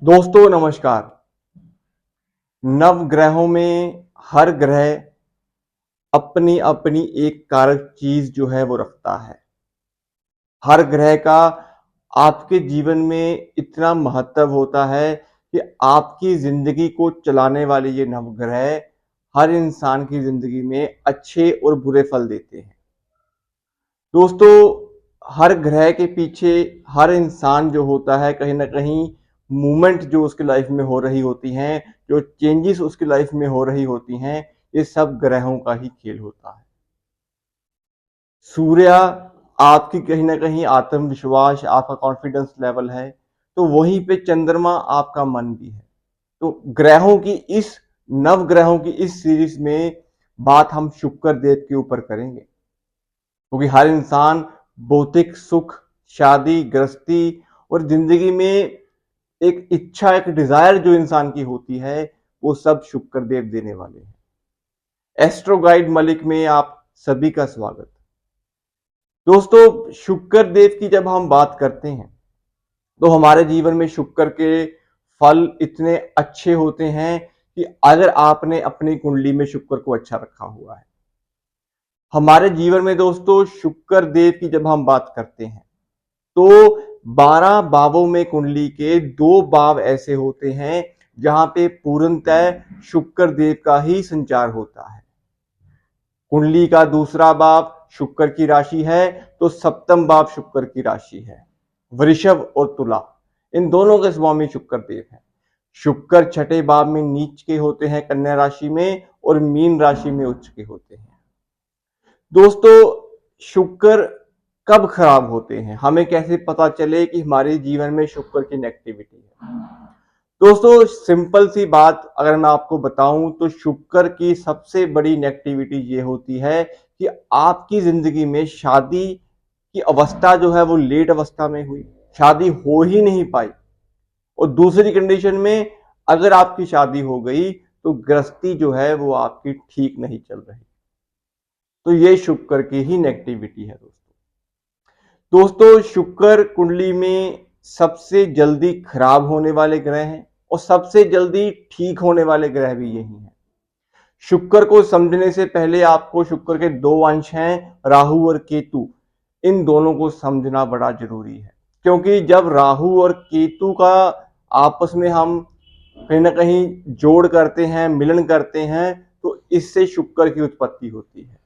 दोस्तों नमस्कार। नवग्रहों में हर ग्रह अपनी अपनी एक कारक चीज जो है वो रखता है। हर ग्रह का आपके जीवन में इतना महत्व होता है कि आपकी जिंदगी को चलाने वाले ये नवग्रह हर इंसान की जिंदगी में अच्छे और बुरे फल देते हैं। दोस्तों, हर ग्रह के पीछे हर इंसान जो होता है कहीं ना कहीं मूवमेंट जो उसकी लाइफ में हो रही होती हैं, जो चेंजेस उसकी लाइफ में हो रही होती हैं, ये सब ग्रहों का ही खेल होता है। सूर्य आपकी कहीं ना कहीं आत्मविश्वास, आपका कॉन्फिडेंस लेवल है, तो वहीं पे चंद्रमा आपका मन भी है। तो ग्रहों की इस नवग्रहों की इस सीरीज में बात हम शुक्र देव के ऊपर करेंगे, क्योंकि हर इंसान भौतिक सुख, शादी, गृहस्थी और जिंदगी में एक इच्छा, एक डिजायर जो इंसान की होती है, वो सब शुक्र देव देने वाले हैं। एस्ट्रो गाइड मलिक में आप सभी का स्वागत। दोस्तों, शुक्र देव की जब हम बात करते हैं तो हमारे जीवन में शुक्र के फल इतने अच्छे होते हैं कि अगर आपने अपनी कुंडली में शुक्र को अच्छा रखा हुआ है। हमारे जीवन में दोस्तों शुक्र देव की जब हम बात करते हैं तो 12 भावों में कुंडली के 2 भाव ऐसे होते हैं जहां पे पूर्णतः शुक्र देव का ही संचार होता है। कुंडली का दूसरा भाव शुक्र की राशि है, तो सप्तम भाव शुक्र की राशि है। वृषभ और तुला, इन दोनों के स्वामी शुक्र देव हैं। शुक्र छठे भाव में नीच के होते हैं कन्या राशि में, और मीन राशि में उच्च के होते हैं। दोस्तों, शुक्र कब खराब होते हैं, हमें कैसे पता चले कि हमारे जीवन में शुक्र की नेगेटिविटी है? दोस्तों, सिंपल सी बात अगर मैं आपको बताऊं तो शुक्र की सबसे बड़ी नेगेटिविटी ये होती है कि आपकी जिंदगी में शादी की अवस्था जो है वो लेट अवस्था में हुई, शादी हो ही नहीं पाई। और दूसरी कंडीशन में अगर आपकी शादी हो गई तो गृहस्थी जो है वो आपकी ठीक नहीं चल रही। तो ये शुक्र की ही नेगेटिविटी है दोस्तों, शुक्र कुंडली में सबसे जल्दी खराब होने वाले ग्रह हैं और सबसे जल्दी ठीक होने वाले ग्रह भी यही हैं। शुक्र को समझने से पहले आपको शुक्र के 2 अंश हैं, राहु और केतु, इन दोनों को समझना बड़ा जरूरी है। क्योंकि जब राहु और केतु का आपस में हम कहीं ना कहीं जोड़ करते हैं, मिलन करते हैं, तो इससे शुक्र की उत्पत्ति होती है।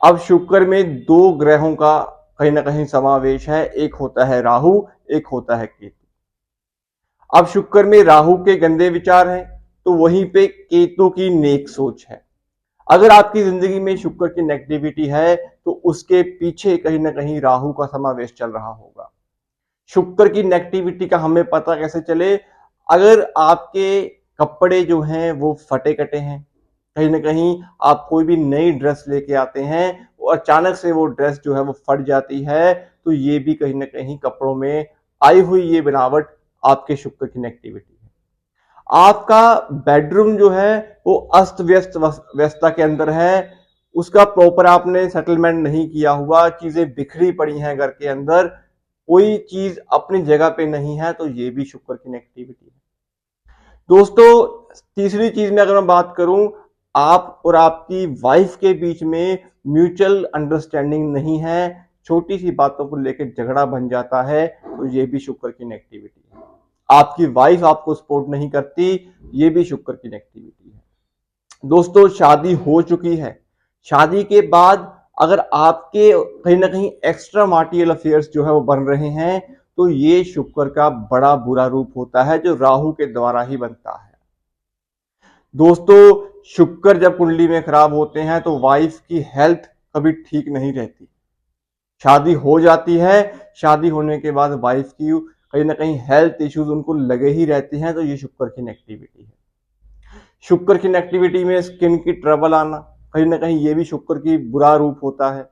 अब शुक्र में 2 ग्रहों का कहीं ना कहीं समावेश है, एक होता है राहु, एक होता है केतु। अब शुक्र में राहु के गंदे विचार हैं, तो वहीं पे केतु की नेक सोच है। अगर आपकी जिंदगी में शुक्र की नेगेटिविटी है तो उसके पीछे कहीं ना कहीं राहु का समावेश चल रहा होगा। शुक्र की नेगेटिविटी का हमें पता कैसे चले? अगर आपके कपड़े जो हैं वो फटे कटे हैं, कहीं ना कहीं आप कोई भी नई ड्रेस लेके आते हैं और अचानक से वो ड्रेस जो है वो फट जाती है, तो ये भी कहीं ना कहीं कपड़ों में आई हुई ये बनावट आपके शुक्र की नेगेटिविटी है। आपका बेडरूम जो है वो अस्त व्यस्त व्यस्तता के अंदर है, उसका प्रॉपर आपने सेटलमेंट नहीं किया हुआ, चीजें बिखरी पड़ी हैं घर के अंदर, कोई चीज अपनी जगह पे नहीं है, तो ये भी शुक्र की नेगेटिविटी है दोस्तों। तीसरी चीज में अगर मैं बात करूं, आप और आपकी वाइफ के बीच में म्यूचुअल अंडरस्टैंडिंग नहीं है, छोटी सी बातों को लेकर झगड़ा बन जाता है, तो ये भी शुक्र की नेगेटिविटी है। आपकी वाइफ आपको सपोर्ट नहीं करती, ये भी शुक्र की नेगेटिविटी है दोस्तों। शादी हो चुकी है, शादी के बाद अगर आपके कहीं ना कहीं एक्स्ट्रा मार्टियल अफेयर्स जो है वो बन रहे हैं, तो ये शुक्र का बड़ा बुरा रूप होता है जो राहु के द्वारा ही बनता है दोस्तों। शुक्र जब कुंडली में खराब होते हैं तो वाइफ की हेल्थ कभी ठीक नहीं रहती। शादी हो जाती है, शादी होने के बाद वाइफ की कहीं ना कहीं हेल्थ इश्यूज उनको लगे ही रहती हैं, तो ये शुक्र की नेगेटिविटी है। शुक्र की नेगेटिविटी में स्किन की ट्रबल आना, कहीं ना कहीं ये भी शुक्र की बुरा रूप होता है।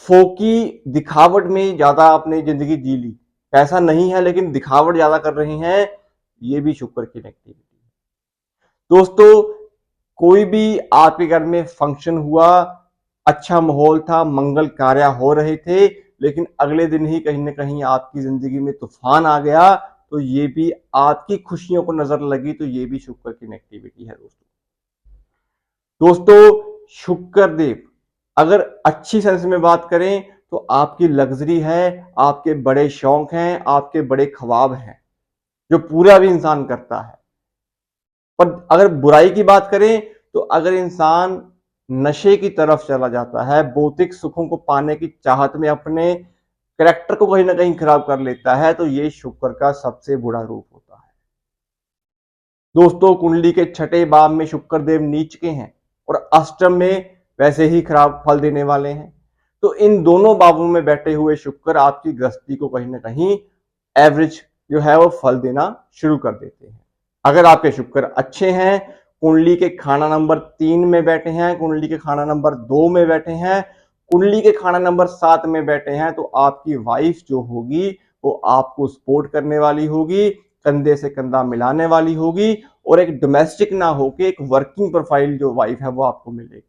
फोकी दिखावट में ज्यादा आपने जिंदगी जी ली, पैसा नहीं है लेकिन दिखावट ज्यादा कर रहे हैं, ये भी शुक्र की नेगेटिविटी है दोस्तों। कोई भी आपके घर में फंक्शन हुआ, अच्छा माहौल था, मंगल कार्य हो रहे थे, लेकिन अगले दिन ही कहीं ना कहीं आपकी जिंदगी में तूफान आ गया, तो ये भी आपकी खुशियों को नजर लगी, तो ये भी शुक्र की नेगेटिविटी है दोस्तों। दोस्तों शुक्र देव अगर अच्छी सेंस में बात करें तो आपकी लग्जरी है, आपके बड़े शौक हैं, आपके बड़े ख्वाब हैं, जो पूरा भी इंसान करता है। पर अगर बुराई की बात करें तो अगर इंसान नशे की तरफ चला जाता है, भौतिक सुखों को पाने की चाहत में अपने कैरेक्टर को कहीं ना कहीं खराब कर लेता है, तो ये शुक्र का सबसे बुरा रूप होता है। दोस्तों कुंडली के छठे भाव में शुक्र देव नीच के हैं और अष्टम में वैसे ही खराब फल देने वाले हैं। तो इन दोनों भावों में बैठे हुए शुक्र आपकी गृहस्थी को कहीं ना कहीं एवरेज जो है वो फल देना शुरू कर देते हैं। अगर आपके शुक्र अच्छे हैं, कुंडली के खाना नंबर 3 में बैठे हैं, कुंडली के खाना नंबर 2 में बैठे हैं, कुंडली के खाना नंबर 7 में बैठे हैं, तो आपकी वाइफ जो होगी वो आपको सपोर्ट करने वाली होगी, कंधे से कंधा मिलाने वाली होगी, और एक डोमेस्टिक ना होके एक वर्किंग प्रोफाइल जो वाइफ है वो आपको मिलेगी।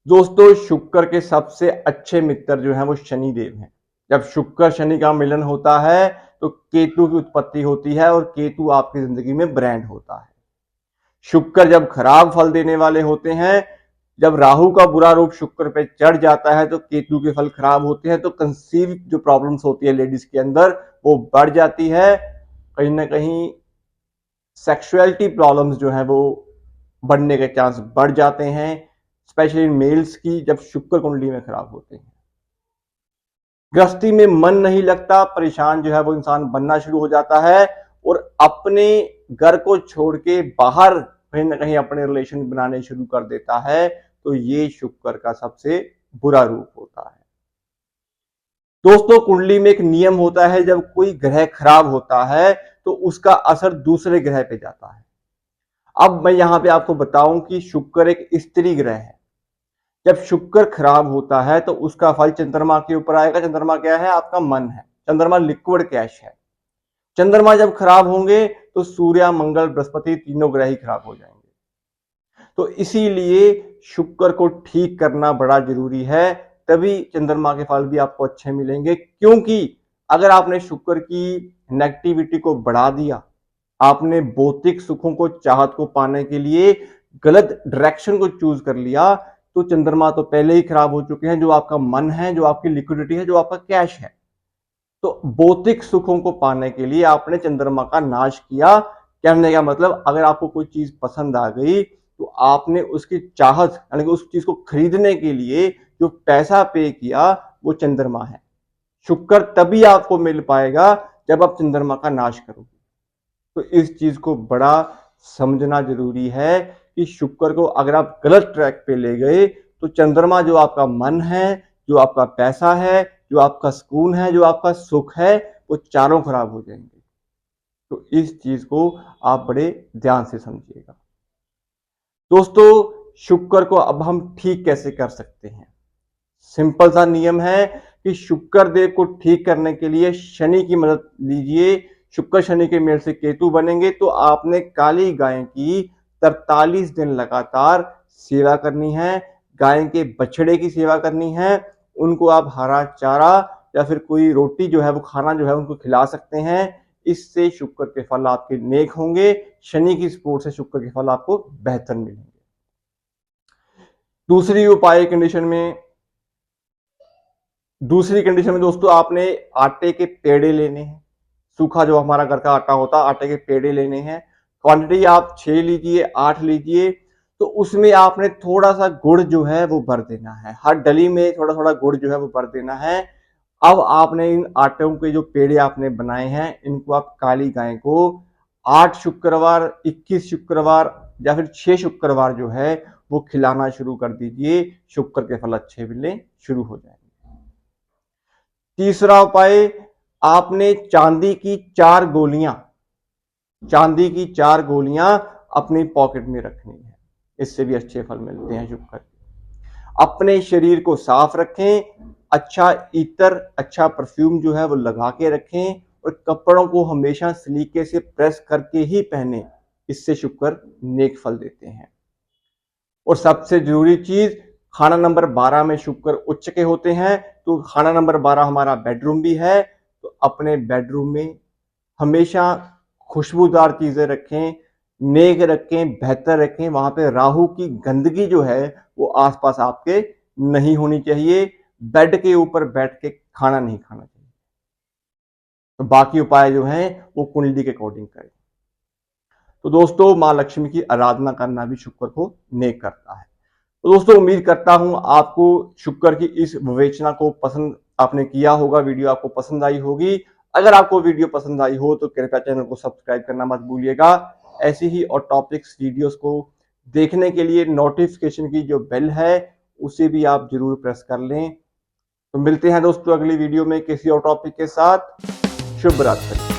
दोस्तों शुक्र के सबसे अच्छे मित्र जो हैं वो शनि देव हैं। जब शुक्र शनि का मिलन होता है तो केतु की उत्पत्ति होती है, और केतु आपकी जिंदगी में ब्रांड होता है। शुक्र जब खराब फल देने वाले होते हैं, जब राहु का बुरा रूप शुक्र पे चढ़ जाता है तो केतु के फल खराब होते हैं, तो कंसीव जो प्रॉब्लम्स होती है लेडीज के अंदर वो बढ़ जाती है। कहीं ना कहीं सेक्सुअलिटी प्रॉब्लम्स जो है वो बढ़ने के चांस बढ़ जाते हैं, स्पेशली मेल्स की जब शुक्र कुंडली में खराब होते हैं। गृहस्थी में मन नहीं लगता, परेशान जो है वो इंसान बनना शुरू हो जाता है, और अपने घर को छोड़ के बाहर कहीं ना कहीं अपने रिलेशन बनाने शुरू कर देता है, तो ये शुक्र का सबसे बुरा रूप होता है। दोस्तों कुंडली में एक नियम होता है, जब कोई ग्रह खराब होता है तो उसका असर दूसरे ग्रह पे जाता है। अब मैं यहां पे आपको बताऊं कि शुक्र एक स्त्री ग्रह है। जब शुक्र खराब होता है तो उसका फल चंद्रमा के ऊपर आएगा। चंद्रमा क्या है? आपका मन है। चंद्रमा लिक्विड कैश है। चंद्रमा जब खराब होंगे तो सूर्य, मंगल, बृहस्पति तीनों ग्रह ही खराब हो जाएंगे। तो इसीलिए शुक्र को ठीक करना बड़ा जरूरी है, तभी चंद्रमा के फल भी आपको अच्छे मिलेंगे। क्योंकि अगर आपने शुक्र की नेगेटिविटी को बढ़ा दिया, आपने भौतिक सुखों को, चाहत को पाने के लिए गलत डायरेक्शन को चूज कर लिया, तो चंद्रमा तो पहले ही खराब हो चुके हैं। जो आपका मन है, जो आपकी लिक्विडिटी है, जो आपका कैश है, तो भौतिक सुखों को पाने के लिए आपने चंद्रमा का नाश किया। कहने का मतलब, अगर आपको कोई चीज पसंद आ गई तो आपने उसकी चाहत यानी कि उस चीज को खरीदने के लिए जो पैसा पे किया वो चंद्रमा है। शुक्र तभी आपको मिल पाएगा जब आप चंद्रमा का नाश करोगे। तो इस चीज को बड़ा समझना जरूरी है कि शुक्र को अगर आप गलत ट्रैक पे ले गए तो चंद्रमा, जो आपका मन है, जो आपका पैसा है, जो आपका सुकून है, जो आपका सुख है, वो चारों खराब हो जाएंगे। तो इस चीज को आप बड़े ध्यान से समझिएगा। दोस्तों शुक्र को अब हम ठीक कैसे कर सकते हैं? सिंपल सा नियम है कि शुक्र देव को ठीक करने के लिए शनि की मदद लीजिए। शुक्र शनि के मेल से केतु बनेंगे, तो आपने काली गाय की 43 दिन लगातार सेवा करनी है। गाय के बछड़े की सेवा करनी है। उनको आप हरा चारा या फिर कोई रोटी जो है वो खाना जो है उनको खिला सकते हैं। इससे शुक्र के फल आपके नेक होंगे। शनि की सपोर्ट से शुक्र के फल आपको बेहतर मिलेंगे। दूसरी कंडीशन में दोस्तों, आपने आटे के पेड़े लेने हैं। सूखा जो हमारा घर का आटा होता है, आटे के पेड़े लेने हैं। क्वांटिटी आप 6 लीजिए, 8 लीजिए। तो उसमें आपने थोड़ा सा गुड़ जो है वो भर देना है। हर डली में थोड़ा थोड़ा गुड़ जो है वो भर देना है। अब आपने इन आटों के जो पेड़े आपने बनाए हैं, इनको आप काली गाय को 8 शुक्रवार, 21 शुक्रवार या फिर 6 शुक्रवार जो है वो खिलाना शुरू कर दीजिए। शुक्र के फल अच्छे मिलने शुरू हो जाएंगे। तीसरा उपाय, आपने चांदी की 4 गोलियां अपनी पॉकेट में रखनी है। इससे भी अच्छे फल मिलते हैं शुक्र के। अपने शरीर को साफ रखें। अच्छा इत्र, अच्छा परफ्यूम जो है वो लगा के रखें, और कपड़ों को हमेशा सलीके से प्रेस करके ही पहने। इससे शुक्र नेक फल देते हैं। और सबसे जरूरी चीज, खाना नंबर 12 में शुक्र उच्च के होते हैं, तो खाना नंबर 12 हमारा बेडरूम भी है, तो अपने बेडरूम में हमेशा खुशबूदार चीजें रखें, नेक रखें, बेहतर रखें। वहां पे राहु की गंदगी जो है वो आसपास आपके नहीं होनी चाहिए। बेड के ऊपर बैठ के खाना नहीं खाना चाहिए। तो बाकी उपाय जो हैं वो कुंडली के अकॉर्डिंग करें। तो दोस्तों, मां लक्ष्मी की आराधना करना भी शुक्र को नेक करता है। तो दोस्तों, उम्मीद करता हूं आपको शुक्र की इस विवेचना को पसंद आपने किया होगा, वीडियो आपको पसंद आई होगी। अगर आपको वीडियो पसंद आई हो तो कृपया चैनल को सब्सक्राइब करना मत भूलिएगा। ऐसी ही और टॉपिक्स वीडियोस को देखने के लिए नोटिफिकेशन की जो बेल है उसे भी आप जरूर प्रेस कर लें। तो मिलते हैं दोस्तों अगली वीडियो में किसी और टॉपिक के साथ। शुभ रात्रि।